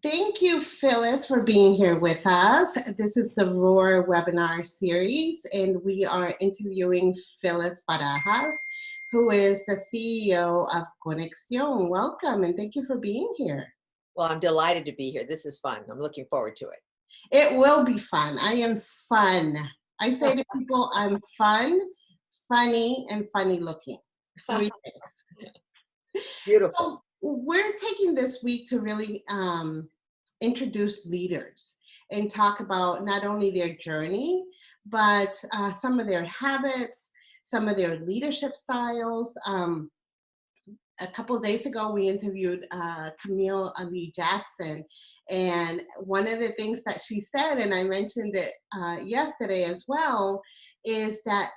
Thank you, Phyllis, for being here with us. This is the Roar webinar series, and we are interviewing Phyllis Barajas, who is the CEO of Conexion. Welcome, and thank you for being here. Well, I'm delighted to be here. This is fun. I'm looking forward to it. It will be fun. I am fun. I say to people, I'm fun, funny, and funny looking. 3 things. Beautiful. So we're taking this week to really introduce leaders and talk about not only their journey, but some of their habits, some of their leadership styles. A couple of days ago, we interviewed Camille Ali Jackson, and one of the things that she said, and I mentioned it yesterday as well, is that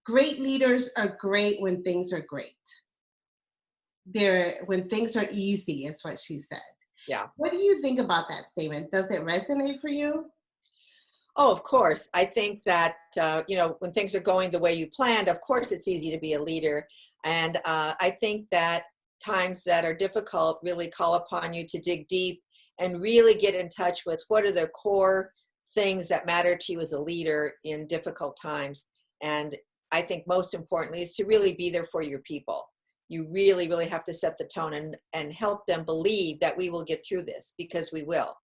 great leaders are great when things are great. When things are easy, is what she said. Yeah. What do you think about that statement? Does it resonate for you? Oh, of course. I think that, when things are going the way you planned, of course, it's easy to be a leader. And I think that times that are difficult really call upon you to dig deep and really get in touch with what are the core things that matter to you as a leader in difficult times. And I think most importantly is to really be there for your people. You really, really have to set the tone and help them believe that we will get through this, because we will.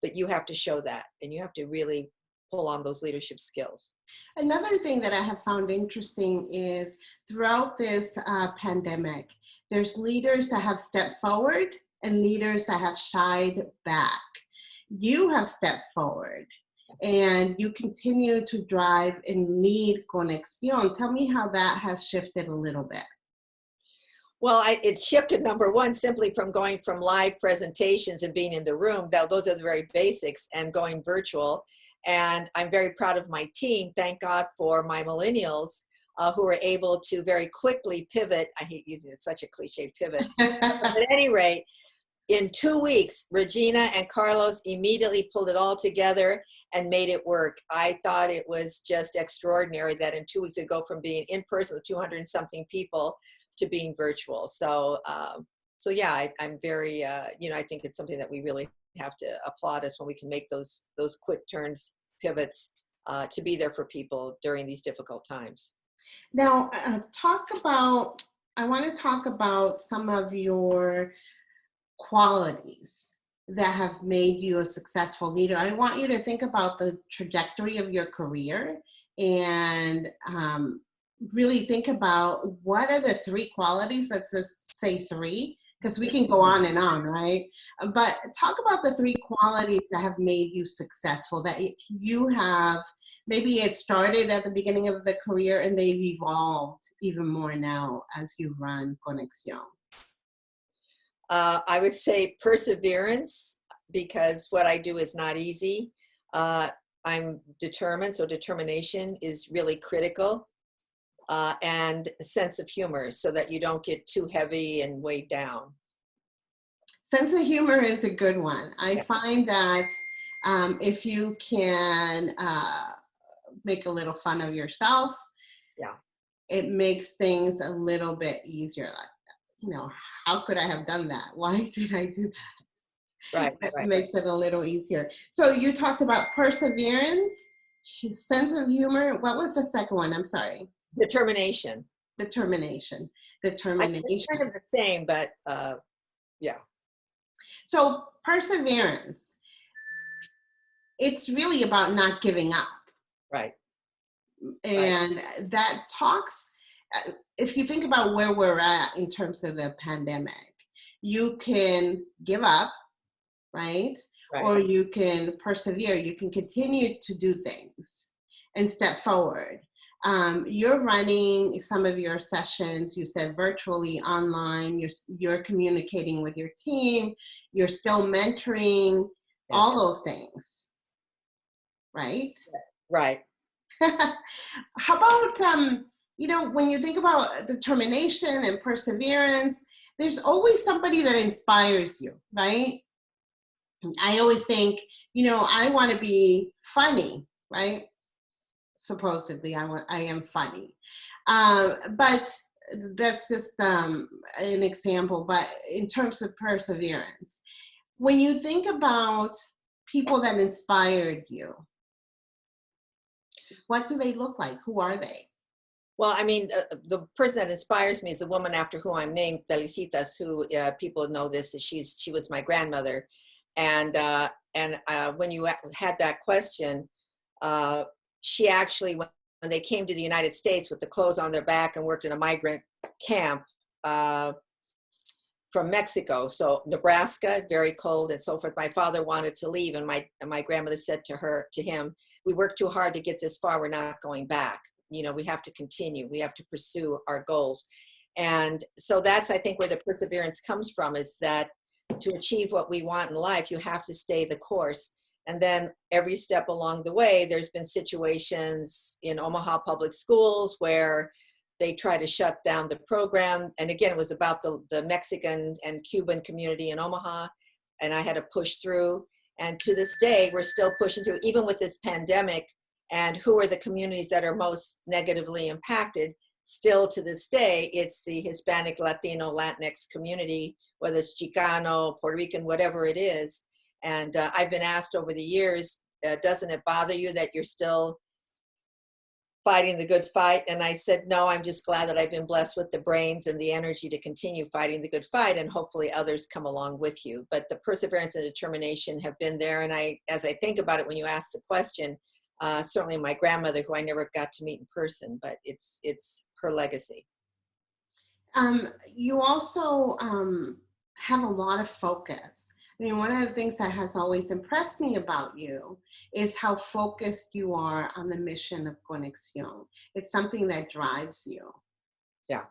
But you have to show that, and you have to really pull on those leadership skills. Another thing that I have found interesting is throughout this pandemic, there's leaders that have stepped forward and leaders that have shied back. You have stepped forward and you continue to drive and lead Conexion. Tell me how that has shifted a little bit. Well, it's shifted, number one, simply from going from live presentations and being in the room. Those are the very basics, and going virtual. And I'm very proud of my team. Thank God for my millennials who are able to very quickly pivot. I hate using it, such a cliche, pivot. But at any rate, in 2 weeks, Regina and Carlos immediately pulled it all together and made it work. I thought it was just extraordinary that in 2 weeks ago, from being in person with 200 and something people to being virtual. So yeah, I'm very, I think it's something that we really have to applaud us when we can make those quick turns, pivots, to be there for people during these difficult times. Now, I want to talk about some of your qualities that have made you a successful leader. I want you to think about the trajectory of your career and really think about what are the 3 qualities. Let's just say 3, because we can go on and on, right? But talk about the 3 qualities that have made you successful, that you have, maybe it started at the beginning of the career and they've evolved even more now as you run Conexion. I would say perseverance, because what I do is not easy. I'm determined, so determination is really critical. And a sense of humor, so that you don't get too heavy and weighed down. Sense of humor is a good one. I find that if you can make a little fun of yourself, it makes things a little bit easier. Like, how could I have done that? Why did I do that? Right. It makes it a little easier. So you talked about perseverance, sense of humor. What was the second one? I'm sorry. Determination. Determination. I think it's kind of the same, but yeah. So perseverance, it's really about not giving up. Right. And that talks, if you think about where we're at in terms of the pandemic, you can give up, right? Or you can persevere. You can continue to do things and step forward. You're running some of your sessions, you said virtually, online, you're communicating with your team, you're still mentoring, all those things, right? Right. How about, when you think about determination and perseverance, there's always somebody that inspires you, right? I always think, I want to be funny, right? Supposedly I am funny, but that's just an example. But in terms of perseverance, When you think about people that inspired you, what do they look like? Who are they? Well, I mean, the person that inspires me is the woman after whom I'm named, Felicitas, who people know this. She was my grandmother, and when you had that question, uh, she actually when they came to the United States with the clothes on their back and worked in a migrant camp uh, from Mexico, so Nebraska, very cold and so forth. My father wanted to leave, and my grandmother said to him, "We worked too hard to get this far. We're not going back. You know, we have to continue. We have to pursue our goals." And so that's, I think, where the perseverance comes from, is that to achieve what we want in life, you have to stay the course. And then every step along the way, there's been situations in Omaha public schools where they try to shut down the program. And again, it was about the Mexican and Cuban community in Omaha, and I had to push through. And to this day, we're still pushing through, even with this pandemic. And who are the communities that are most negatively impacted? Still to this day, it's the Hispanic, Latino, Latinx community, whether it's Chicano, Puerto Rican, whatever it is. And I've been asked over the years, doesn't it bother you that you're still fighting the good fight? And I said, no, I'm just glad that I've been blessed with the brains and the energy to continue fighting the good fight, and hopefully others come along with you. But the perseverance and determination have been there. And as I think about it, when you ask the question, certainly my grandmother, who I never got to meet in person, but it's her legacy. You also have a lot of focus. I mean, one of the things that has always impressed me about you is how focused you are on the mission of Conexion. It's something that drives you. Yeah.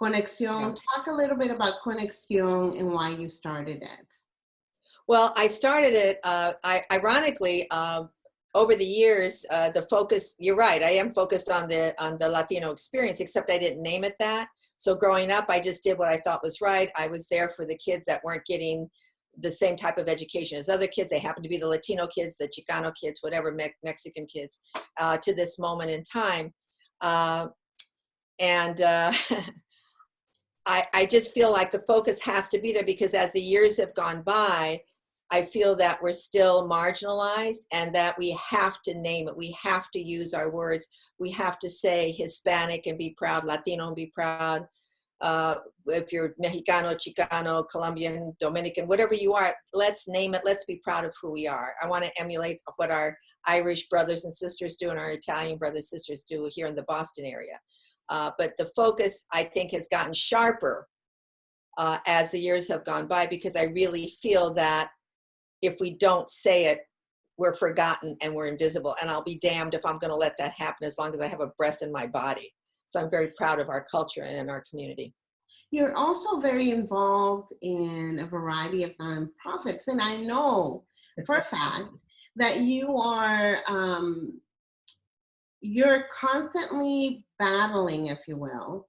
Conexion, Yeah. talk a little bit about Conexion and why you started it. Well, I started it, ironically, over the years, the focus, you're right, I am focused on the Latino experience, except I didn't name it that. So growing up, I just did what I thought was right. I was there for the kids that weren't getting the same type of education as other kids. They happened to be the Latino kids, the Chicano kids, whatever, Mexican kids, to this moment in time. And I just feel like the focus has to be there, because as the years have gone by, I feel that we're still marginalized, and that we have to name it. We have to use our words. We have to say Hispanic and be proud, Latino and be proud. If you're Mexicano, Chicano, Colombian, Dominican, whatever you are, let's name it. Let's be proud of who we are. I want to emulate what our Irish brothers and sisters do and our Italian brothers and sisters do here in the Boston area. But the focus, I think, has gotten sharper as the years have gone by, because I really feel that if we don't say it, we're forgotten and we're invisible. And I'll be damned if I'm going to let that happen, as long as I have a breath in my body. So I'm very proud of our culture and in our community. You're also very involved in a variety of nonprofits, and I know for a fact that you're constantly battling, if you will,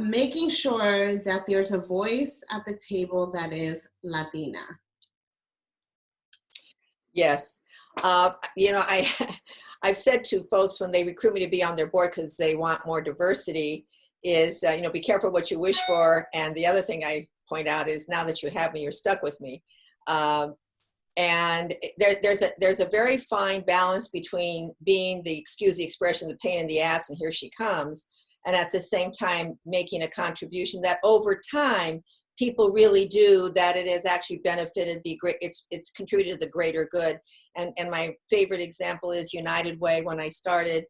making sure that there's a voice at the table that is Latina. Yes. You know, I've said to folks when they recruit me to be on their board, because they want more diversity, is, you know, be careful what you wish for. And the other thing I point out is, now that you have me, you're stuck with me. And there's a very fine balance between being the, excuse the expression, the pain in the ass, and here she comes, and at the same time making a contribution that over time people really do, that it has actually benefited it's contributed to the greater good. And my favorite example is United Way. When I started,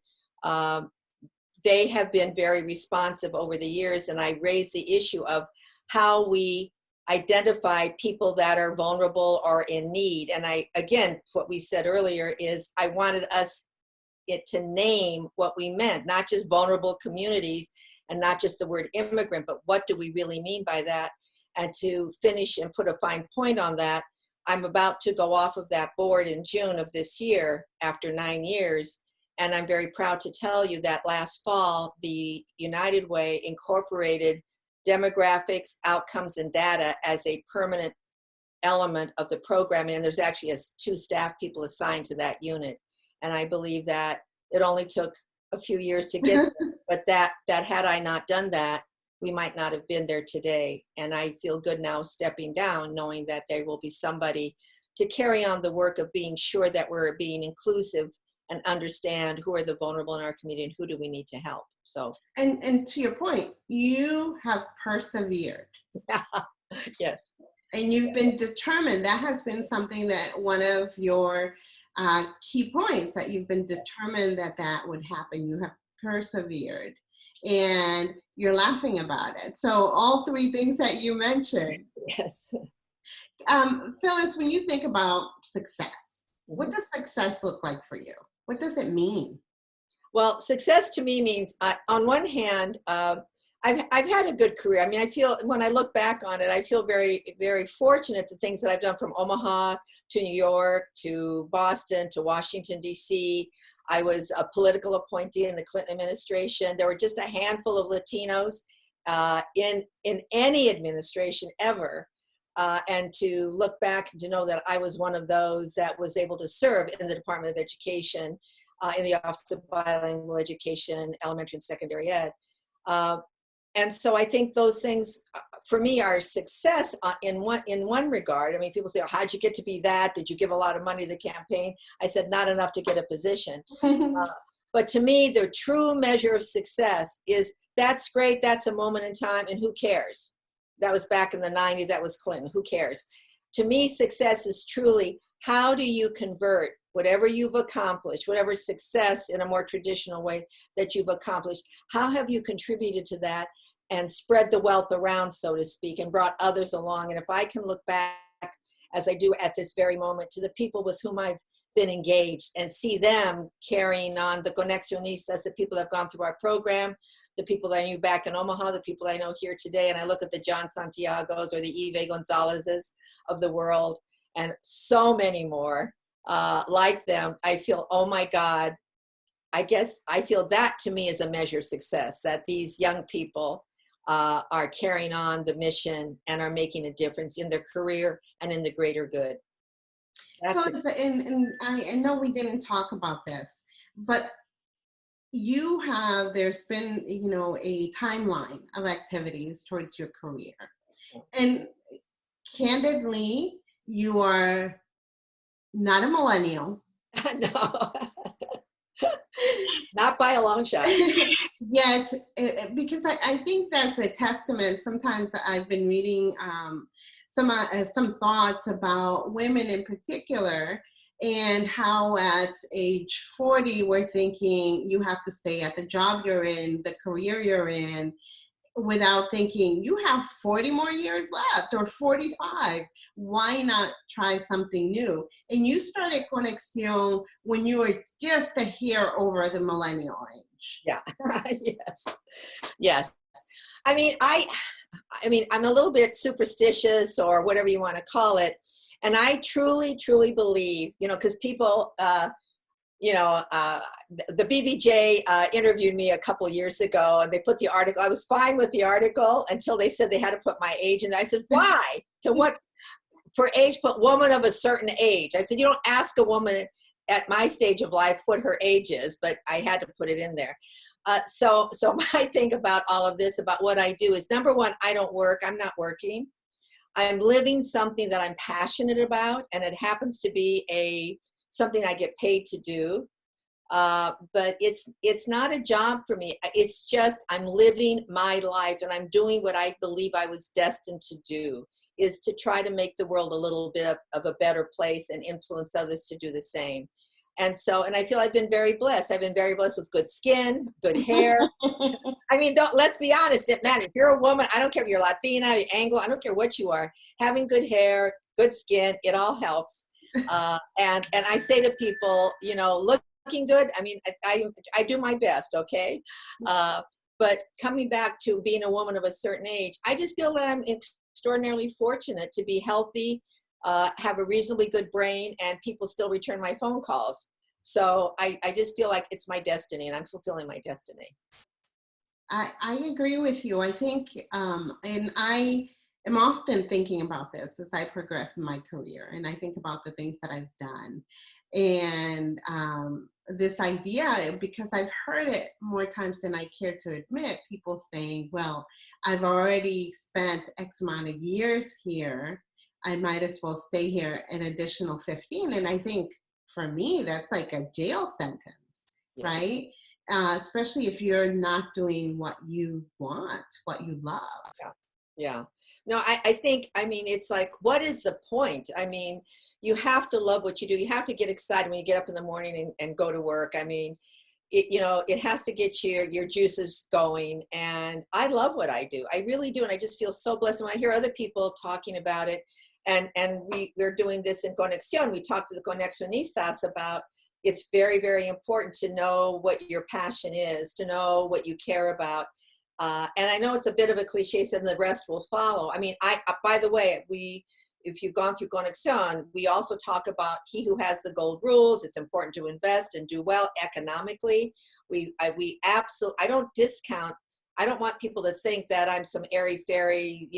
they have been very responsive over the years, and I raised the issue of how we identify people that are vulnerable or in need. And again, what we said earlier is, I wanted it to name what we meant, not just vulnerable communities and not just the word immigrant, but what do we really mean by that? And to finish and put a fine point on that, I'm about to go off of that board in June of this year after 9 years. And I'm very proud to tell you that last fall, the United Way incorporated demographics, outcomes, and data as a permanent element of the program. And there's actually 2 staff people assigned to that unit. And I believe that it only took a few years to get there, but that had I not done that, we might not have been there today. And I feel good now stepping down, knowing that there will be somebody to carry on the work of being sure that we're being inclusive and understand who are the vulnerable in our community and who do we need to help. So, and to your point, you have persevered. yes. And you've been determined. That has been something that one of your key points, that you've been determined that that would happen. You have persevered and you're laughing about it. So all three things that you mentioned. Yes. Phyllis, when you think about success, what does success look like for you? What does it mean? Well, success to me means, on one hand, I've had a good career. I mean, I feel, when I look back on it, I feel very, very fortunate to things that I've done, from Omaha to New York to Boston to Washington, D.C. I was a political appointee in the Clinton administration. There were just a handful of Latinos in any administration ever. And to look back and to know that I was one of those that was able to serve in the Department of Education, in the Office of Bilingual Education, Elementary and Secondary Ed. And so I think those things, for me, are success in one regard. I mean, people say, oh, how'd you get to be that? Did you give a lot of money to the campaign? I said, not enough to get a position. But to me, the true measure of success is, that's great, that's a moment in time, and who cares? That was back in the 90s, that was Clinton, who cares? To me, success is truly, how do you convert whatever you've accomplished, whatever success in a more traditional way that you've accomplished, how have you contributed to that and spread the wealth around, so to speak, and brought others along? And if I can look back, as I do at this very moment, to the people with whom I've been engaged and see them carrying on the Conexionistas, the people that have gone through our program, the people that I knew back in Omaha, the people I know here today, and I look at the John Santiagos or the Eve Gonzalez's of the world, and so many more like them, I feel, oh my God, I guess I feel that to me is a measure of success, that these young people are carrying on the mission and are making a difference in their career and in the greater good. And I know we didn't talk about this, but there's been, a timeline of activities towards your career. And candidly, you are not a millennial. No, not by a long shot. Yet, because I think that's a testament. Sometimes I've been reading some thoughts about women in particular, and how at age 40, we're thinking you have to stay at the job you're in, the career you're in, without thinking you have 40 more years left, or 45. Why not try something new? And you started Conexion when you were just a hair over the millennial age. Yeah. Yes. I mean, I'm a little bit superstitious, or whatever you want to call it. And I truly, truly believe, because people, the BBJ interviewed me a couple years ago, and they put the article, I was fine with the article until they said they had to put my age in. I said, why? To what? For age, put woman of a certain age. I said, you don't ask a woman at my stage of life what her age is, but I had to put it in there. So my thing about all of this, about what I do, is, number one, I don't work. I'm not working. I'm living something that I'm passionate about, and it happens to be something I get paid to do. But it's not a job for me. It's just, I'm living my life, and I'm doing what I believe I was destined to do, is to try to make the world a little bit of a better place and influence others to do the same. And I feel I've been very blessed. I've been very blessed with good skin, good hair. I mean, let's be honest, man, if you're a woman, I don't care if you're Latina, you're Anglo, I don't care what you are, having good hair, good skin, it all helps. And I say to people, looking good, I mean, I do my best, okay? But coming back to being a woman of a certain age, I just feel that I'm extraordinarily fortunate to be healthy, have a reasonably good brain, and people still return my phone calls. So I just feel like it's my destiny, and I'm fulfilling my destiny. I agree with you. I think, and I am often thinking about this as I progress in my career, and I think about the things that I've done. And this idea, because I've heard it more times than I care to admit, people saying, well, I've already spent X amount of years here. I might as well stay here an additional 15. And I think for me, that's like a jail sentence, Yeah. right? Especially if you're not doing what you want, what you love. Yeah. Yeah. No, I think, I mean, it's like, what is the point? I mean, you have to love what you do. You have to get excited when you get up in the morning and go to work. I mean, it has to get your juices going. And I love what I do. I really do. And I just feel so blessed when I hear other people talking about it. And we're doing this in Conexion. We talked to the Conexionistas about it's very, very important to know what your passion is, to know what you care about. And I know it's a bit of a cliche, and the rest will follow. I mean, by the way, if you've gone through Conexion, we also talk about he who has the gold rules. It's important to invest and do well economically. I don't discount. I don't want people to think that I'm some airy-fairy,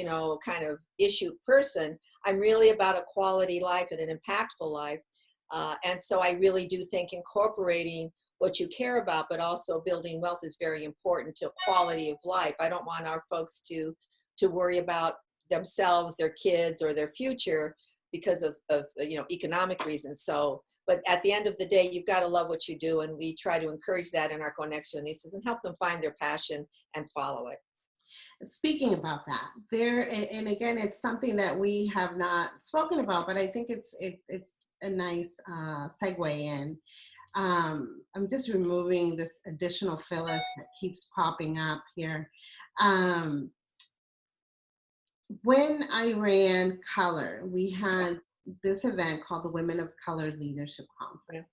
kind of issue person. I'm really about a quality life and an impactful life. And so I really do think incorporating what you care about, but also building wealth is very important to quality of life. I don't want our folks to worry about themselves, their kids, or their future because of economic reasons. So, but at the end of the day, you've got to love what you do, and we try to encourage that in our Conexionistas and help them find their passion and follow it. Speaking about that, and again, it's something that we have not spoken about, but I think it's a nice segue in. I'm just removing this additional Phyllis that keeps popping up here. When I ran Color, we had this event called the Women of Color Leadership Conference.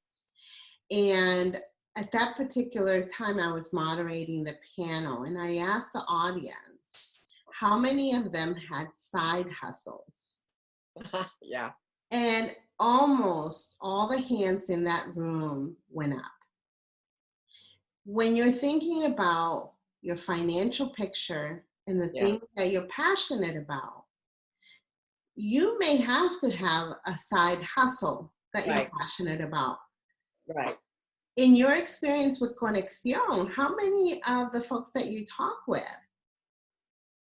And at that particular time, I was moderating the panel, and I asked the audience, how many of them had side hustles? Yeah. And almost all the hands in that room went up. When you're thinking about your financial picture and the things that you're passionate about, you may have to have a side hustle that you're passionate about. Right. In your experience with Conexion, how many of the folks that you talk with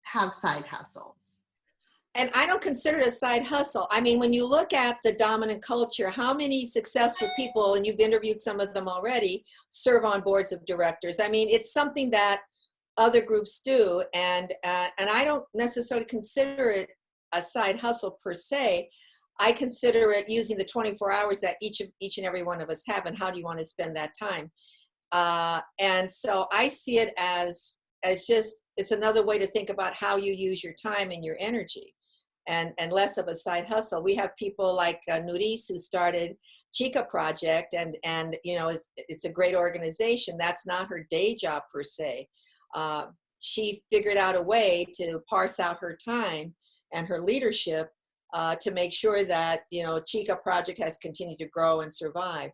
have side hustles? And I don't consider it a side hustle. I mean, when you look at the dominant culture, how many successful people, and you've interviewed some of them already, serve on boards of directors? I mean, it's something that other groups do, and I don't necessarily consider it a side hustle per se. I consider it using the 24 hours that each and every one of us have, and how do you want to spend that time? And so I see it as just, it's another way to think about how you use your time and your energy, and less of a side hustle. We have people like Nuris, who started Chica Project, and it's a great organization. That's not her day job per se. She figured out a way to parse out her time and her leadership to make sure that, Chica Project has continued to grow and survive.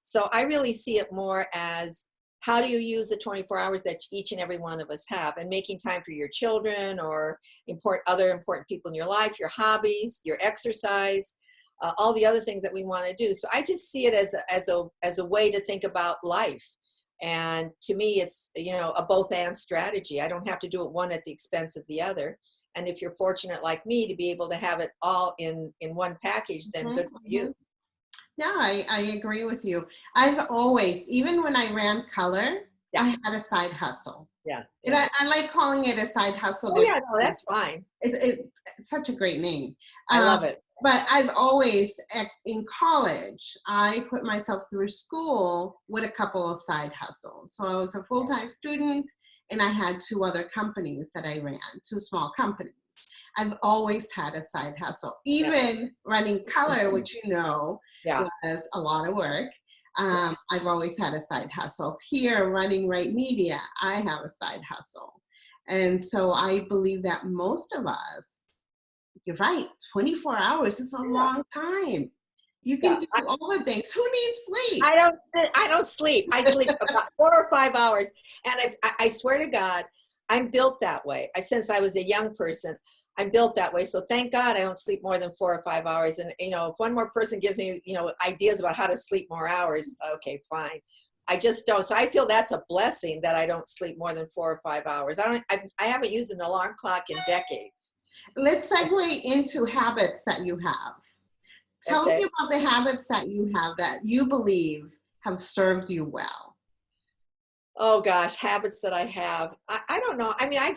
So I really see it more as, how do you use the 24 hours that each and every one of us have, and making time for your children or other important people in your life, your hobbies, your exercise, all the other things that we want to do. So I just see it as a way to think about life. And to me, it's, a both and strategy. I don't have to do it one at the expense of the other. And if you're fortunate like me to be able to have it all in one package, then good for you. Yeah, I agree with you. I've always, even when I ran Color, I had a side hustle. Yeah. And I like calling it a side hustle. Oh, yeah, no, that's fine. It's such a great name. I love it. But I've always, in college, I put myself through school with a couple of side hustles. So I was a full-time student, and I had 2 other companies that I ran, 2 small companies. I've always had a side hustle. Even running Color, which was a lot of work. I've always had a side hustle. Here, running Right Media, I have a side hustle. And so I believe that most of us, you're right, 24 hours is a long time. You can do all the things. Who needs sleep? I don't sleep. I sleep about 4 or 5 hours. And I swear to God, I'm built that way. Since I was a young person, I'm built that way. So thank God I don't sleep more than 4 or 5 hours. And, you know, if one more person gives me, you know, ideas about how to sleep more hours, okay, fine. I just don't. So I feel that's a blessing that I don't sleep more than 4 or 5 hours. I haven't used an alarm clock in decades. Let's segue into habits that you have. Tell me Okay. about the habits that you have that you believe have served you well. Oh gosh, habits that I have. I don't know. I mean, I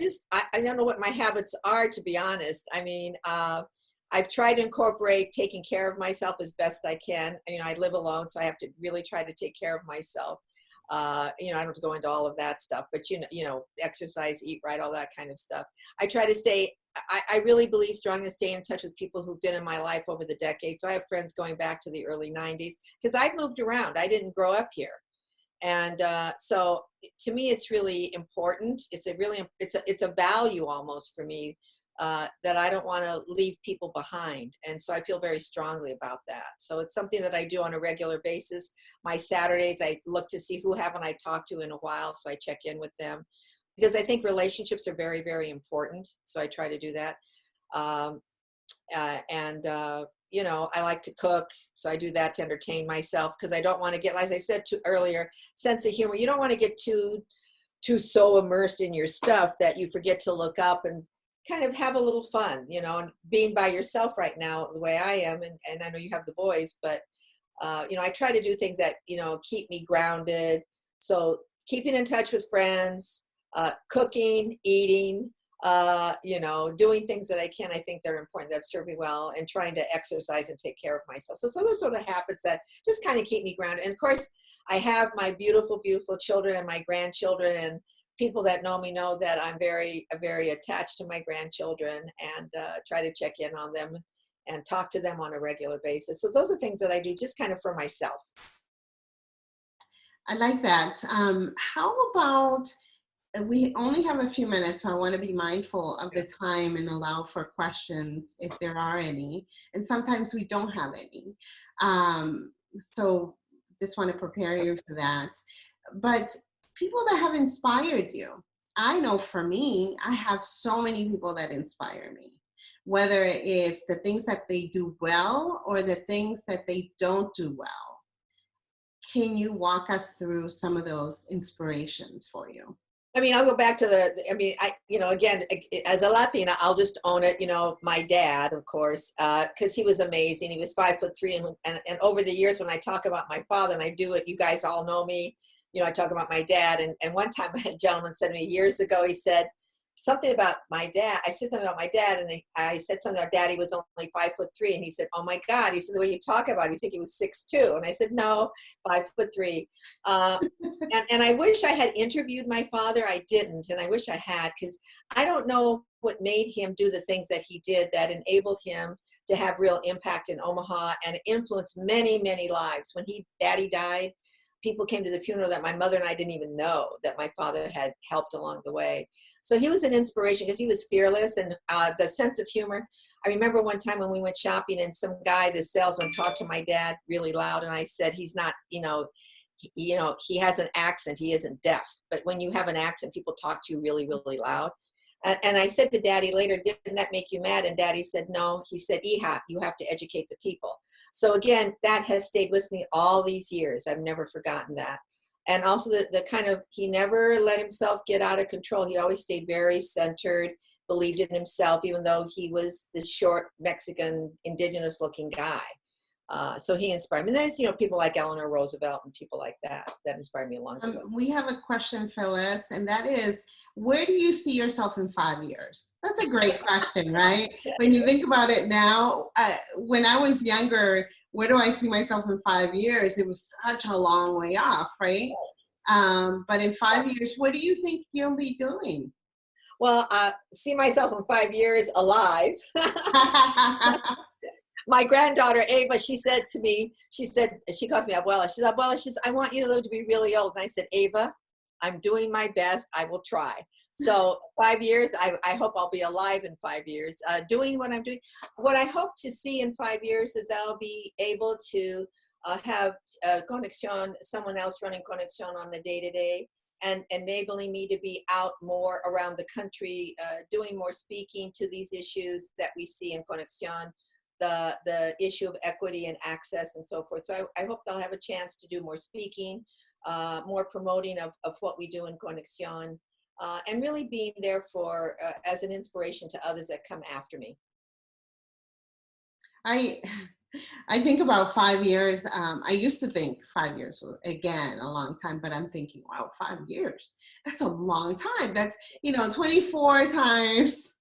don't know what my habits are, to be honest. I mean, I've tried to incorporate taking care of myself as best I can. You know, I live alone, so I have to really try to take care of myself. You know, I don't have to go into all of that stuff, but you know, exercise, eat right, all that kind of stuff. I try to stay. I really believe strongly in staying in touch with people who've been in my life over the decades. So I have friends going back to the early '90s because I've moved around. I didn't grow up here. And so to me, it's really important. It's a value almost for me that I don't want to leave people behind. And so I feel very strongly about that. So it's something that I do on a regular basis. My Saturdays, I look to see who haven't I talked to in a while. So I check in with them because I think relationships are very, very important. So I try to do that. Um, and you know, I like to cook, so I do that to entertain myself because I don't want to get, as I said earlier, sense of humor. You don't want to get too so immersed in your stuff that you forget to look up and kind of have a little fun, you know. And being by yourself right now, the way I am, and I know you have the boys, but you know, I try to do things that, you know, keep me grounded. So keeping in touch with friends, cooking, eating, you know, doing things that I can, I think they're important, that serve me well, and trying to exercise and take care of myself. So those sort of habits that just kind of keep me grounded. And of course, I have my beautiful, beautiful children and my grandchildren, and people that know me know that I'm very, very attached to my grandchildren, and try to check in on them and talk to them on a regular basis. So those are things that I do just kind of for myself. I like that. How about, we only have a few minutes, so I want to be mindful of the time and allow for questions if there are any. And sometimes we don't have any. So just want to prepare you for that. But people that have inspired you, I know for me, I have so many people that inspire me, whether it's the things that they do well or the things that they don't do well. Can you walk us through some of those inspirations for you? I mean, I'll go back to you know, again, as a Latina, I'll just own it. You know, my dad, of course, because he was amazing. He was 5'3", and over the years, when I talk about my father, and I do it, you guys all know me. You know, I talk about my dad, and one time a gentleman said to me years ago, he said something about my dad. I said something about my dad, and I said something about daddy was only 5'3", and he said, "Oh my God," he said, "the way you talk about him, you think he was 6'2", and I said, "No, 5'3". And I wish I had interviewed my father. I didn't, and I wish I had, because I don't know what made him do the things that he did that enabled him to have real impact in Omaha and influence many, many lives. When daddy died, people came to the funeral that my mother and I didn't even know that my father had helped along the way. So he was an inspiration because he was fearless, and the sense of humor. I remember one time when we went shopping, and some guy, the salesman, talked to my dad really loud, and I said, "He's not, you know, he has an accent. He isn't deaf. But when you have an accent, people talk to you really, really loud." And I said to Daddy later, "Didn't that make you mad?" And Daddy said, "No." He said, "Iha, you have to educate the people." So again, that has stayed with me all these years. I've never forgotten that. And also the kind of, he never let himself get out of control. He always stayed very centered, believed in himself, even though he was this short Mexican, indigenous looking guy. So he inspired me. And there's, you know, people like Eleanor Roosevelt and people like that inspired me along the way. We have a question, Phyllis, and that is, where do you see yourself in 5 years? That's a great question, right? When you think about it now, when I was younger, where do I see myself in 5 years? It was such a long way off, right? But in 5 years, what do you think you'll be doing? Well, see myself in 5 years alive. My granddaughter, Ava, she said to me, she calls me Abuela. She said, "Abuela," she says, "I want you to live to be really old." And I said, "Ava, I'm doing my best. I will try." So 5 years, I hope I'll be alive in 5 years, doing what I'm doing. What I hope to see in 5 years is that I'll be able to have Conexion, someone else running Conexion on the day-to-day, and enabling me to be out more around the country, doing more speaking to these issues that we see in Conexion, the issue of equity and access and so forth. So I hope they'll have a chance to do more speaking, more promoting of what we do in Conexion, and really being there for as an inspiration to others that come after me. I think about 5 years. I used to think 5 years was, again, a long time, but I'm thinking, wow, 5 years. That's a long time. That's, 24 times.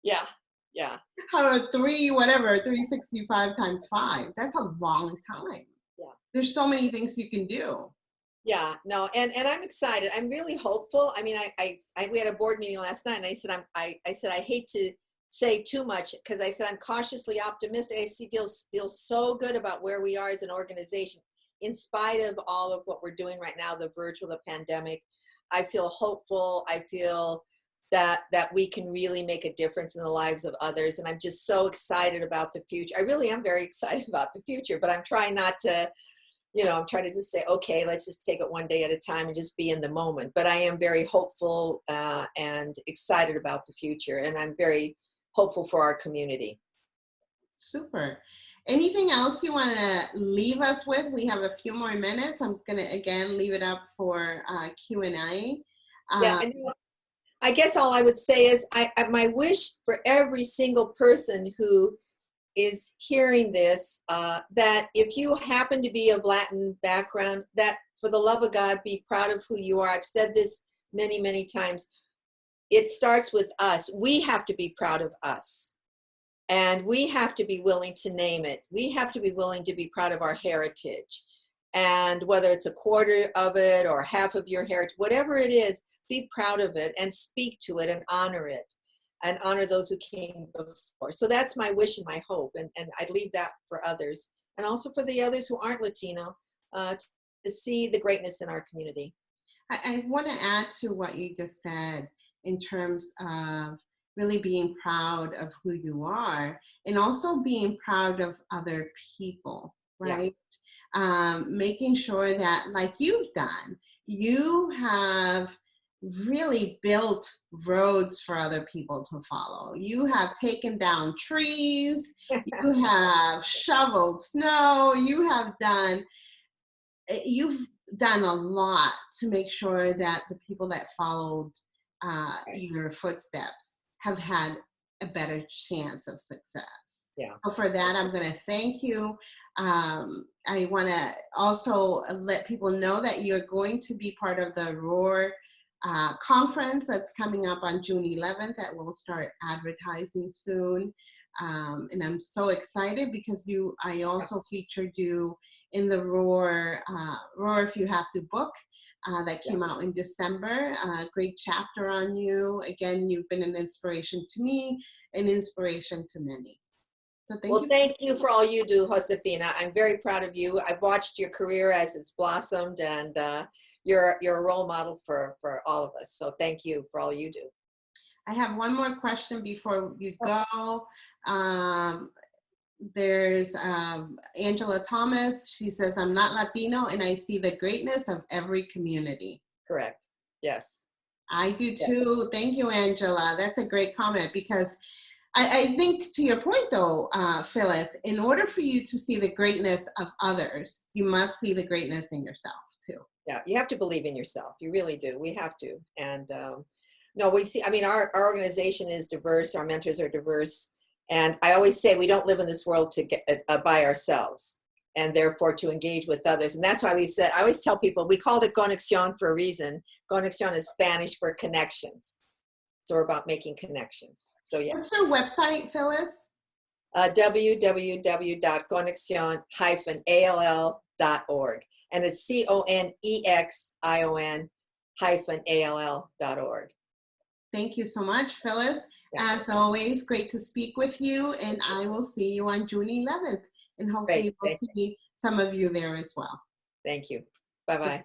Yeah, yeah. 365 times 5. That's a long time. Yeah. There's so many things you can do. Yeah, no, and I'm excited. I'm really hopeful. I mean, we had a board meeting last night, and I said I hate to say too much, because I said I'm cautiously optimistic. I feel so good about where we are as an organization, in spite of all of what we're doing right now, the virtual, the pandemic. I feel hopeful. I feel that we can really make a difference in the lives of others, and I'm just so excited about the future. I really am very excited about the future, but I'm trying not to. I'm trying to just say, okay, let's just take it one day at a time and just be in the moment. But I am very hopeful and excited about the future. And I'm very hopeful for our community. Super. Anything else you want to leave us with? We have a few more minutes. I'm going to, again, leave it up for Q&A. Yeah, and I guess all I would say is my wish for every single person who is hearing this, that if you happen to be of Latin background, that for the love of God, be proud of who you are. I've said this many, many times. It starts with us. We have to be proud of us. And we have to be willing to name it. We have to be willing to be proud of our heritage. And whether it's a quarter of it or half of your heritage, whatever it is, be proud of it and speak to it and honor it. And honor those who came before. So that's my wish and my hope. And I'd leave that for others. And also for the others who aren't Latino, to see the greatness in our community. I want to add to what you just said in terms of really being proud of who you are, and also being proud of other people, right? Yeah. Making sure that, like you've done, you have really built roads for other people to follow. You have taken down trees, you have shoveled snow, you've done a lot to make sure that the people that followed your footsteps have had a better chance of success. Yeah. So for that, I'm going to thank you. I want to also let people know that you're going to be part of the ROAR conference that's coming up on June 11th that we'll start advertising soon. And I'm so excited because I also featured you in the ROAR If You Have to Book that came out in December. Great chapter on you. Again, you've been an inspiration to me, an inspiration to many. So thank you for all you do, Josefina. I'm very proud of you. I've watched your career as it's blossomed, and you're a role model for all of us. So thank you for all you do. I have one more question before you go. There's Angela Thomas. She says, I'm not Latino and I see the greatness of every community. Correct. Yes. I do too. Yes. Thank you, Angela. That's a great comment, because I think, to your point though, Phyllis, in order for you to see the greatness of others, you must see the greatness in yourself too. Yeah, you have to believe in yourself. You really do. We have to. And no, we see, I mean, our organization is diverse. Our mentors are diverse. And I always say we don't live in this world to get by ourselves, and therefore to engage with others. And that's why I always tell people, we called it Conexion for a reason. Conexion is Spanish for connections. So we're about making connections. So yeah. What's your website, Phyllis? www.conexion-all.org. And it's CONEXION-ALL.org. Thank you so much, Phyllis. As always, great to speak with you, and I will see you on June 11th, and hopefully we'll see some of you there as well. Thank you. Bye-bye.